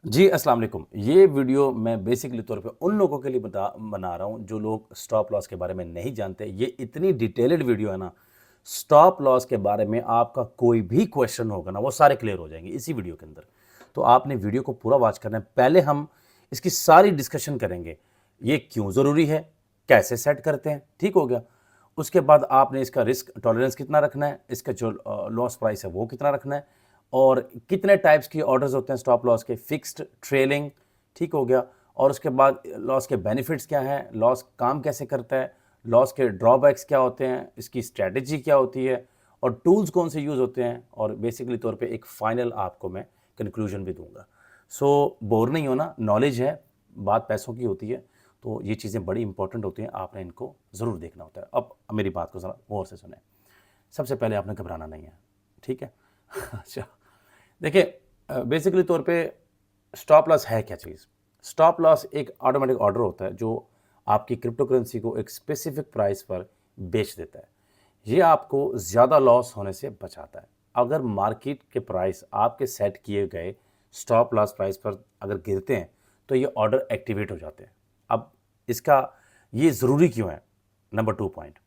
जी, अस्सलाम वालेकुम। ये वीडियो मैं बेसिकली तौर पे उन लोगों के लिए बना रहा हूँ जो लोग स्टॉप लॉस के बारे में नहीं जानते। ये इतनी डिटेल्ड वीडियो है ना, स्टॉप लॉस के बारे में आपका कोई भी क्वेश्चन होगा ना, वो सारे क्लियर हो जाएँगे इसी वीडियो के अंदर। तो आपने वीडियो को पूरा वॉच करना है। पहले हम इसकी सारी डिस्कशन करेंगे। ये क्यों ज़रूरी है? कैसे सेट करते हैं? ठीक हो गया। उसके बाद आपने इसका रिस्क टॉलरेंस कितना रखना है, इसका जो लॉस प्राइस है वो कितना रखना है और कितने टाइप्स की ऑर्डर्स होते हैं स्टॉप लॉस के, फिक्स्ड, ट्रेलिंग, ठीक हो गया। और उसके बाद लॉस के बेनिफिट्स क्या हैं, लॉस काम कैसे करता है, लॉस के ड्रॉबैक्स क्या होते हैं, इसकी स्ट्रैटेजी क्या होती है और टूल्स कौन से यूज़ होते हैं और बेसिकली तौर पे एक फाइनल आपको मैं कंक्लूजन भी दूंगा। सो बोर नहीं होना, नॉलेज है, बात पैसों की होती है, तो ये चीज़ें बड़ी इंपॉर्टेंट होती हैं, आपने इनको ज़रूर देखना होता है। अब मेरी बात को ज़रा गौर से सुने। सबसे पहले आपने घबराना नहीं है, ठीक है? अच्छा, देखिए बेसिकली तौर पे स्टॉप लॉस है क्या चीज़? स्टॉप लॉस एक ऑटोमेटिक ऑर्डर होता है जो आपकी क्रिप्टो करेंसी को एक स्पेसिफिक प्राइस पर बेच देता है। ये आपको ज़्यादा लॉस होने से बचाता है। अगर मार्केट के प्राइस आपके सेट किए गए स्टॉप लॉस प्राइस पर अगर गिरते हैं, तो ये ऑर्डर एक्टिवेट हो जाते हैं। अब इसका ये ज़रूरी क्यों है? नंबर 2 पॉइंट,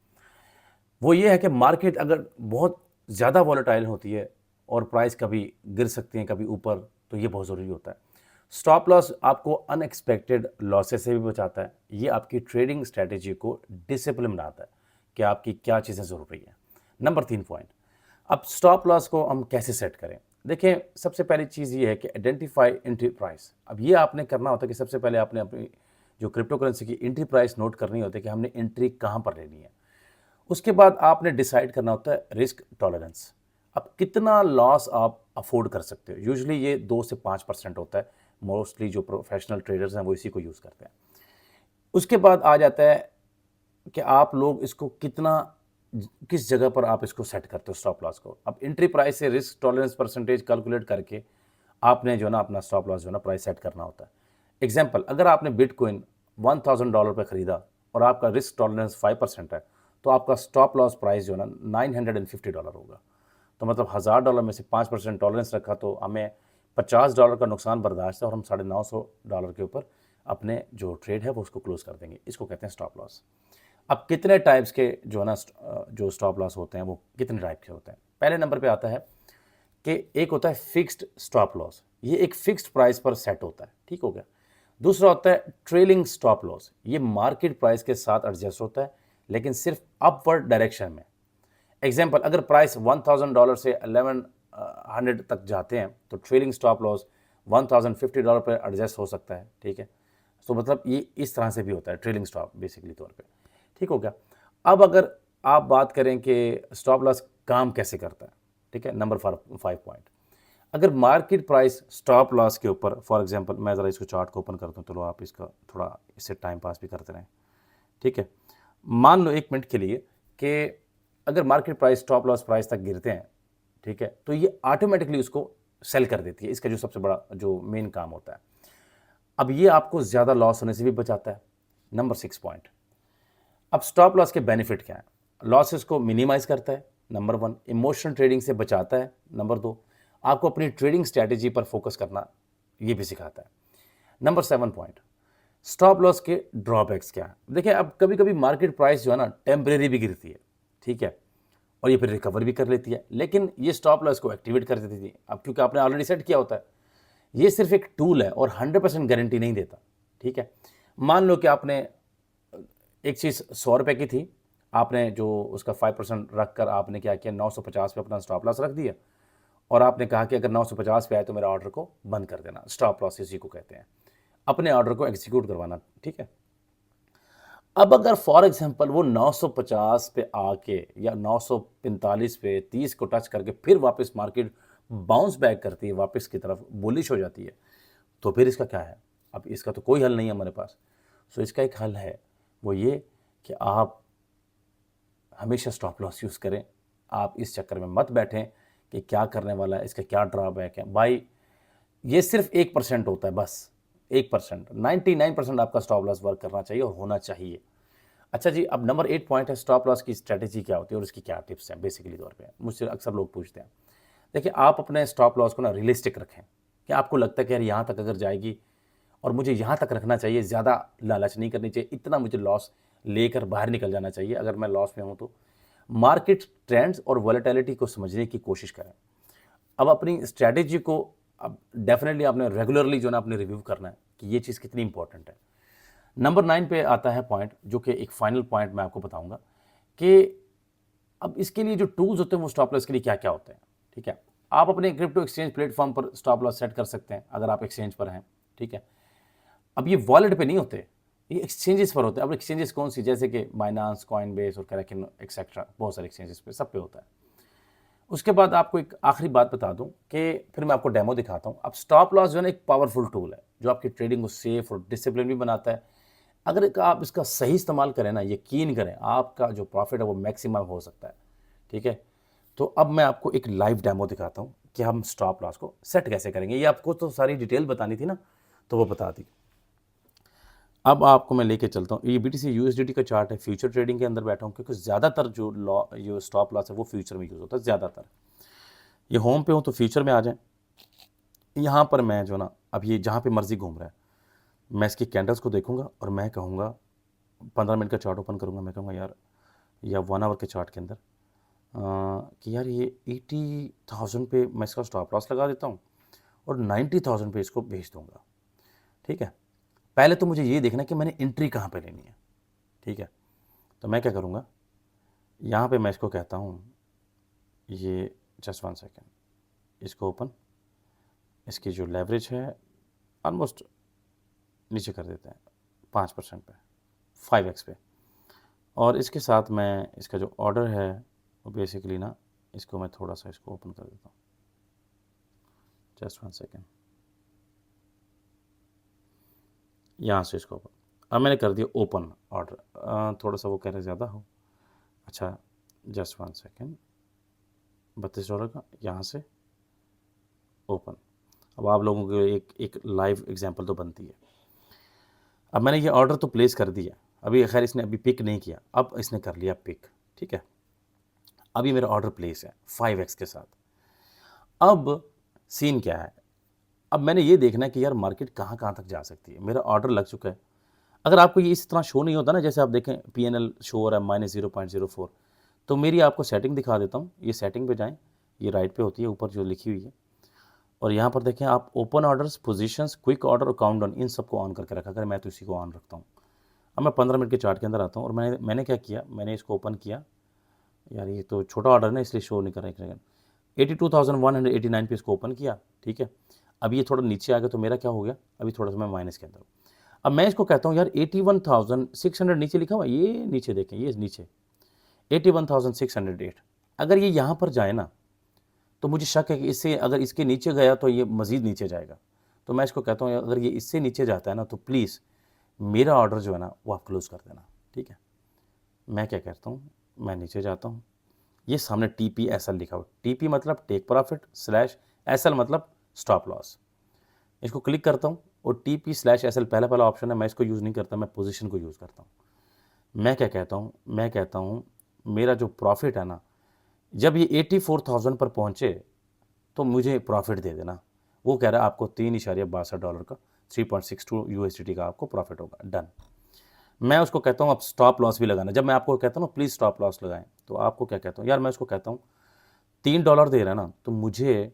वो ये है कि मार्केट अगर बहुत ज़्यादा वॉलेटाइल होती है और प्राइस कभी गिर सकती हैं, कभी ऊपर, तो ये बहुत ज़रूरी होता है। स्टॉप लॉस आपको अनएक्सपेक्टेड लॉसेस से भी बचाता है। ये आपकी ट्रेडिंग स्ट्रैटेजी को डिसिप्लिन बनाता है कि आपकी क्या चीज़ें ज़रूरी हैं। नंबर 3 पॉइंट, अब स्टॉप लॉस को हम कैसे सेट करें? देखिए, सबसे पहली चीज़ ये है कि आइडेंटिफाई एंट्री प्राइस। अब ये आपने करना होता है कि सबसे पहले आपने अपनी जो क्रिप्टो करेंसी की एंट्री प्राइस नोट करनी होती है कि हमने एंट्री कहाँ पर लेनी है। उसके बाद आपने डिसाइड करना होता है रिस्क टॉलरेंस। अब कितना लॉस आप अफोर्ड कर सकते हो? यूजुअली ये 2 से 5% होता है। मोस्टली जो प्रोफेशनल ट्रेडर्स हैं वो इसी को यूज़ करते हैं। उसके बाद आ जाता है कि आप लोग इसको किस जगह पर आप इसको सेट करते हो स्टॉप लॉस को। अब एंट्री प्राइस से रिस्क टॉलरेंस परसेंटेज कैलकुलेट करके आपने जो है ना अपना स्टॉप लॉस जो है ना प्राइस सेट करना होता है। एग्जांपल, अगर आपने बिटकॉइन $1000 पे खरीदा और आपका रिस्क टॉलरेंस 5% है, तो आपका स्टॉप लॉस प्राइस जो है ना $950 होगा। तो मतलब $1000 में से 5% टॉलरेंस रखा तो हमें $50 का नुकसान बर्दाश्त है और हम $950 के ऊपर अपने जो ट्रेड है वो उसको क्लोज कर देंगे। इसको कहते हैं स्टॉप लॉस। अब कितने टाइप्स के जो है ना जो स्टॉप लॉस होते हैं वो कितने टाइप के होते हैं? पहले नंबर पे आता है कि एक होता है फिक्स्ड स्टॉप लॉस। ये एक फिक्स्ड प्राइस पर सेट होता है, ठीक हो गया। दूसरा होता है ट्रेलिंग स्टॉप लॉस। ये मार्केट प्राइस के साथ एडजस्ट होता है लेकिन सिर्फ अपवर्ड डायरेक्शन में। एग्जाम्पल, अगर प्राइस $1000 से 1100 तक जाते हैं तो ट्रेलिंग स्टॉप लॉस $1050 पर एडजस्ट हो सकता है, ठीक है। तो मतलब ये इस तरह से भी होता है ट्रेलिंग स्टॉप बेसिकली तौर पे, ठीक हो गया। अब अगर आप बात करें कि स्टॉप लॉस काम कैसे करता है, ठीक है, नंबर 5 पॉइंट, अगर मार्केट प्राइस स्टॉप लॉस के ऊपर, फॉर एग्जांपल मैं ज़रा इसको चार्ट को ओपन करता हूँ, चलो आप इसका थोड़ा इससे टाइम पास भी करते रहें, ठीक है। मान लो 1 मिनट के लिए कि अगर market price stop loss price तक गिरते हैं, ठीक है, तो ये ऑटोमेटिकली उसको सेल कर देती है। इसका जो सबसे बड़ा जो मेन काम होता है। अब ये आपको ज़्यादा लॉस होने से भी बचाता है। नंबर 6 पॉइंट, अब स्टॉप लॉस के बेनिफिट क्या है? लॉसेस को मिनिमाइज करता है, नंबर 1। इमोशनल ट्रेडिंग से बचाता है, नंबर 2। आपको अपनी ट्रेडिंग स्ट्रैटेजी पर फोकस करना ये भी सिखाता है। नंबर 7 पॉइंट, स्टॉप लॉस के ड्रॉबैक्स क्या है? देखिए, अब कभी कभी मार्केट प्राइस जो है ना टेम्परेरी भी गिरती है, ठीक है, और ये फिर रिकवर भी कर लेती है, लेकिन ये स्टॉप लॉस को एक्टिवेट कर देती थी। अब क्योंकि आपने ऑलरेडी सेट किया होता है, ये सिर्फ एक टूल है और 100% गारंटी नहीं देता, ठीक है। मान लो कि आपने एक चीज़ ₹100 की थी, आपने जो उसका 5% रख कर आपने क्या किया, 950 पे अपना स्टॉप लॉस रख दिया और आपने कहा कि अगर 950 पे आए तो मेरा ऑर्डर को बंद कर देना। स्टॉप लॉस इसी को कहते हैं, अपने ऑर्डर को एग्जीक्यूट करवाना, ठीक है। अब अगर फॉर एग्जांपल वो 950 पे आके या 945 पे 30 को टच करके फिर वापस मार्केट बाउंस बैक करती है, वापस की तरफ बुलिश हो जाती है, तो फिर इसका क्या है? अब इसका तो कोई हल नहीं है हमारे पास। सो इसका एक हल है, वो ये कि आप हमेशा स्टॉप लॉस यूज़ करें। आप इस चक्कर में मत बैठें कि क्या करने वाला है, इसका क्या ड्रॉबैक है। भाई, ये सिर्फ 1% होता है, बस 1%। 99% आपका स्टॉप लॉस वर्क करना चाहिए और होना चाहिए। अच्छा जी, अब नंबर 8 पॉइंट है स्टॉप लॉस की स्ट्रैटेजी क्या होती है और इसकी क्या टिप्स हैं बेसिकली तौर पे। मुझसे अक्सर लोग पूछते हैं। देखिए, आप अपने स्टॉप लॉस को ना रियलिस्टिक रखें, कि आपको लगता है कि यार यहाँ तक अगर जाएगी और मुझे यहाँ तक रखना चाहिए, ज़्यादा लालच नहीं करनी चाहिए, इतना मुझे लॉस लेकर बाहर निकल जाना चाहिए अगर मैं लॉस में हूँ तो। मार्केट ट्रेंड्स और वॉलेटिलिटी को समझने की कोशिश करें। अब अपनी स्ट्रैटेजी को अब डेफिनेटली आपने रेगुलरली जो है ना आपने रिव्यू करना है कि ये चीज़ कितनी इंपॉर्टेंट है। नंबर 9 पे आता है पॉइंट, जो कि एक फाइनल पॉइंट मैं आपको बताऊंगा कि अब इसके लिए जो टूल्स होते हैं वो स्टॉप लॉस के लिए क्या क्या होते हैं। ठीक है, आप अपने क्रिप्टो एक्सचेंज प्लेटफॉर्म पर स्टॉप लॉस सेट कर सकते हैं अगर आप एक्सचेंज पर हैं। ठीक है, अब ये वॉलेट पे नहीं होते, ये एक्सचेंजेस पर होते हैं। अब एक्सचेंजेस कौन सी, जैसे कि बाइनांस, कॉइनबेस और क्रैकन एक्सेट्रा, बहुत सारे एक्सचेंजेस पे, सब पे होता है। उसके बाद आपको एक आखिरी बात बता दूं कि फिर मैं आपको डेमो दिखाता हूं। अब स्टॉप लॉस जो है ना एक पावरफुल टूल है जो आपकी ट्रेडिंग को सेफ और डिसिप्लिन भी बनाता है। अगर आप इसका सही इस्तेमाल करें ना, यकीन करें आपका जो प्रॉफिट है वो मैक्सिमम हो सकता है। ठीक है, तो अब मैं आपको एक लाइव डेमो दिखाता हूं कि हम स्टॉप लॉस को सेट कैसे करेंगे। ये आपको तो सारी डिटेल बतानी थी ना, तो वो बता दी। अब आपको मैं लेके चलता हूँ, ये BTC USDT का चार्ट है, फ्यूचर ट्रेडिंग के अंदर बैठा हूँ क्योंकि ज़्यादातर जो स्टॉप लॉस है वो फ्यूचर में यूज़ होता है ज़्यादातर। ये होम पे हूँ तो फ्यूचर में आ जाएं। यहाँ पर मैं जो ना अब ये जहाँ पे मर्जी घूम रहा है, मैं इसकी कैंडल्स को देखूंगा और मैं कहूँगा 15 मिनट का चार्ट ओपन करूँगा, मैं कहूँगा यार, या 1 आवर के चार्ट के अंदर कि यार ये 80,000 पे मैं इसका स्टॉप लॉस लगा देता हूँ और 90,000 पे इसको भेज दूँगा। ठीक है, पहले तो मुझे ये देखना है कि मैंने एंट्री कहाँ पे लेनी है। ठीक है, तो मैं क्या करूँगा, यहाँ पे मैं इसको कहता हूँ, ये जस्ट 1 सेकेंड, इसको ओपन, इसकी जो लेवरेज है ऑलमोस्ट नीचे कर देते हैं 5% पे, 5x पे, और इसके साथ मैं इसका जो ऑर्डर है वो बेसिकली ना, इसको मैं थोड़ा सा इसको ओपन कर देता हूँ, जस्ट 1 सेकेंड, यहाँ से इसको ओपन। अब मैंने कर दिया ओपन ऑर्डर, थोड़ा सा वो कह रहे ज़्यादा हो, अच्छा जस्ट 1 सेकेंड, $32 का, यहाँ से ओपन। अब आप लोगों को एक लाइव एग्जांपल तो बनती है। अब मैंने ये ऑर्डर तो प्लेस कर दिया, अभी खैर इसने अभी पिक नहीं किया, अब इसने कर लिया पिक। ठीक है, अभी मेरा ऑर्डर प्लेस है 5x के साथ। अब सीन क्या है, अब मैंने ये देखना है कि यार मार्केट कहाँ कहाँ तक जा सकती है। मेरा ऑर्डर लग चुका है। अगर आपको ये इस तरह शो नहीं होता ना, जैसे आप देखें PNL शो हो रहा है -0.04, तो मेरी आपको सेटिंग दिखा देता हूँ। ये सेटिंग पे जाएं, ये राइट पे होती है ऊपर जो लिखी हुई है, और यहाँ पर देखें आप open orders, positions, quick order और काउंटडाउन, इन सबको ऑन करके रखा करें। मैं तो इसी को ऑन रखता हूँ। अब मैं 15 मिनट के चार्ट के अंदर आता हूँ और मैंने क्या किया, मैंने इसको ओपन किया। यार ये तो छोटा ऑर्डर है ना, इसलिए शो नहीं कर रहा है। 82,189 पे इसको ओपन किया। ठीक है, अब ये थोड़ा नीचे आ गया तो मेरा क्या हो गया, अभी थोड़ा सा मैं माइनस के अंदर हूँ। अब मैं इसको कहता हूँ यार 81,600 नीचे लिखा हुआ, ये नीचे देखें, ये नीचे 81,608। अगर ये यहाँ पर जाए ना तो मुझे शक है कि इससे अगर इसके नीचे गया तो ये मज़ीद नीचे जाएगा। तो मैं इसको कहता हूँ अगर ये इससे नीचे जाता है ना तो प्लीज़ मेरा ऑर्डर जो है ना वो आप क्लोज़ कर देना। ठीक है, मैं क्या कहता हूँ, मैं नीचे जाता हूँ, ये सामने TPSL लिखा हुआ, TP मतलब टेक प्रॉफिट /SL मतलब स्टॉप लॉस। इसको क्लिक करता हूँ और TP/SL पहला ऑप्शन है, मैं इसको यूज़ नहीं करता, मैं पोजीशन को यूज़ करता हूँ। मैं क्या कहता हूँ, मैं कहता हूँ मेरा जो प्रॉफिट है ना, जब ये 84,000 पर पहुँचे तो मुझे प्रॉफिट दे देना। वो कह रहा है आपको $3.62 का, 3.62 USDT का आपको प्रॉफिट होगा। डन। मैं उसको कहता हूँ अब स्टॉप लॉस भी लगाना। जब मैं आपको कहता हूँ ना प्लीज़ स्टॉप लॉस लगाएं, तो आपको क्या कहता हूँ यार, मैं उसको कहता हूँ $3 दे रहा है ना, तो मुझे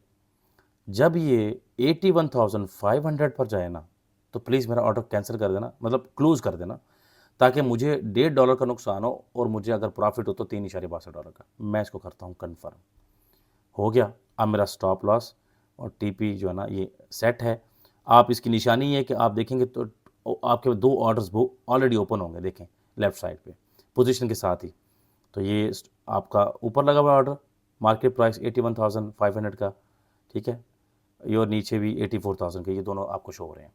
जब ये 81,500 पर जाए ना तो प्लीज़ मेरा ऑर्डर कैंसिल कर देना, मतलब क्लोज़ कर देना, ताकि मुझे $1.5 का नुकसान हो और मुझे अगर प्रॉफिट हो तो $3.62 का। मैं इसको करता हूँ कन्फर्म। हो गया, अब मेरा स्टॉप लॉस और TP जो है ना ये सेट है। आप इसकी निशानी है कि आप देखेंगे तो आपके 2 ऑर्डर्स वो ऑलरेडी ओपन होंगे, देखें लेफ्ट साइड पे पोजीशन के साथ ही। तो ये आपका ऊपर लगा हुआ ऑर्डर, मार्केट प्राइस 81,500 का। ठीक है, ये और नीचे भी 84,000 के, ये दोनों आपको शो हो रहे हैं।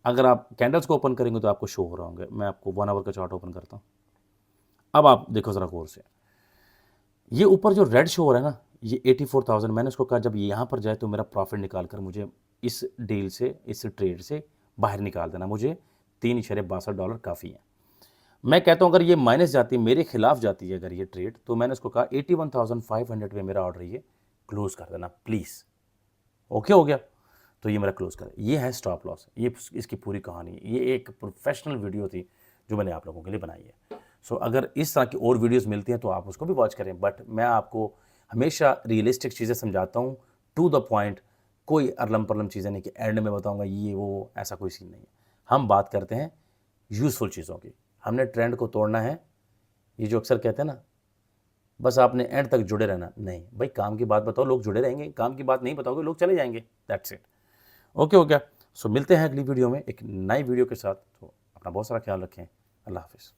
अगर आप कैंडल्स को ओपन करेंगे तो आपको शो हो रहे होंगे। मैं आपको 1 आवर का चार्ट ओपन करता हूँ। अब आप देखो ज़रा गौर से, ये ऊपर जो रेड शो हो रहा है ना, ये 84,000, मैंने उसको कहा जब ये यहाँ पर जाए तो मेरा प्रॉफिट निकाल कर मुझे इस डील से, इस ट्रेड से बाहर निकाल देना। मुझे $3.62 काफ़ी है। मैं कहता हूँ अगर ये माइनस जाती, मेरे खिलाफ जाती है अगर ये ट्रेड, तो मैंने उसको कहा 81,500 पे मेरा ऑर्डर ये क्लोज कर देना प्लीज़। ओके हो गया। तो ये मेरा क्लोज कर, ये है स्टॉप लॉस, ये इसकी पूरी कहानी, ये एक प्रोफेशनल वीडियो थी जो मैंने आप लोगों के लिए बनाई है। सो अगर इस तरह की और वीडियोस मिलती हैं तो आप उसको भी वॉच करें, बट मैं आपको हमेशा रियलिस्टिक चीज़ें समझाता हूँ, टू द पॉइंट, कोई अरलम परलम चीज़ें नहीं कि एंड में बताऊँगा ये वो, ऐसा कोई सीन नहीं है। हम बात करते हैं यूज़फुल चीज़ों की, हमने ट्रेंड को तोड़ना है। ये जो अक्सर कहते हैं ना, बस आपने एंड तक जुड़े रहना, नहीं भाई, काम की बात बताओ, लोग जुड़े रहेंगे, काम की बात नहीं बताओगे लोग चले जाएंगे, दैट्स इट। ओके हो गया। सो मिलते हैं अगली वीडियो में एक नई वीडियो के साथ। तो अपना बहुत सारा ख्याल रखें। अल्लाह हाफिज़।